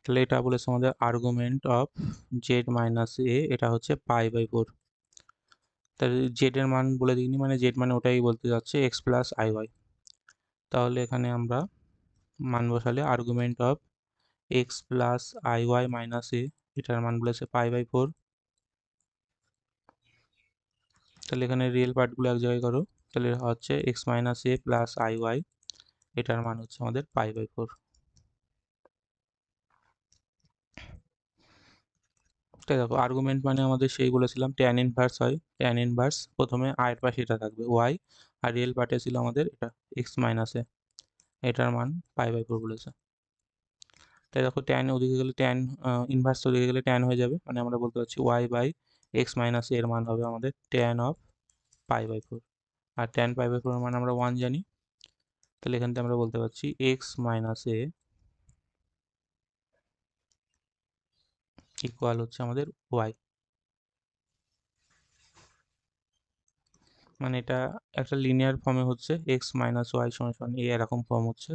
তাহলে এটা বলেছে আমাদের আর্গুমেন্ট অফ জেড মাইনাস এ, এটা হচ্ছে π/4। তাহলে জেড এর মান বলে দিইনি, মানে জেড মানে ওটাই বলতে যাচ্ছে এক্স প্লাস আই ওয়াই। তাহলে এখানে আমরা মান বসালে argument of x plus i y minus a, এটার মান বলেছে π/4। তাহলে এখানে রিয়েল পার্টগুলো এক জায়গায় করো, তাহলে হচ্ছে x minus a plus i y, এটার মান হচ্ছে আমাদের π/4। তাই দেখো আর্গুমেন্ট মানে আমাদের সেই বলেছিলাম ট্যান ইনভার্স হয়, ট্যান ইনভার্স প্রথমে আয়ের পাশে এটা থাকবে ওয়াই, আর রিয়েল পার্টে ছিল আমাদের এটা এক্স মাইনাস এ, এটার মান π/4 বলেছে। তাই দেখো ট্যান ওদিকে গেলে ট্যান ইনভার্স ওদিকে গেলে ট্যান হয়ে যাবে, মানে আমরা বলতে পারছি ওয়াই বাই এক্স মাইনাস এর মান হবে আমাদের ট্যান অফ π/4। আর ট্যান π/4 এর মান আমরা 1 জানি, তাহলে এখান থেকে আমরা বলতে পারছি এক্স মাইনাস এ ইকুয়াল হচ্ছে আমাদের ওয়াই। মানে এটা একটা লিনিয়ার ফর্মে হচ্ছে এক্স মাইনাস ওয়াই সমান সমান এ, এরকম ফর্ম হচ্ছে,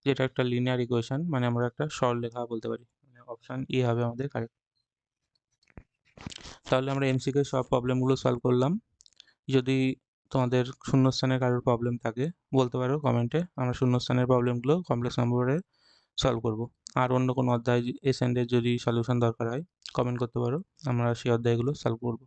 যেটা একটা লিনিয়ার ইকুয়েশন, মানে আমরা একটা সরলরেখা বলতে পারি, মানে অপশন এ হবে আমাদের কারেক্ট। তাহলে আমরা এমসিকিউ সব প্রবলেমগুলো সলভ করলাম। যদি তোমাদের শূন্যস্থানের কারোর প্রবলেম থাকে বলতে পারো কমেন্টে, আমরা শূন্যস্থানের প্রবলেমগুলো কমপ্লেক্স নম্বরে সলভ করব। আর অন্য কোনো অধ্যায় এসেন্ডের যদি সলিউশন দরকার হয় কমেন্ট করতে পারো, আমরা সেই অধ্যায়গুলো সলভ করব।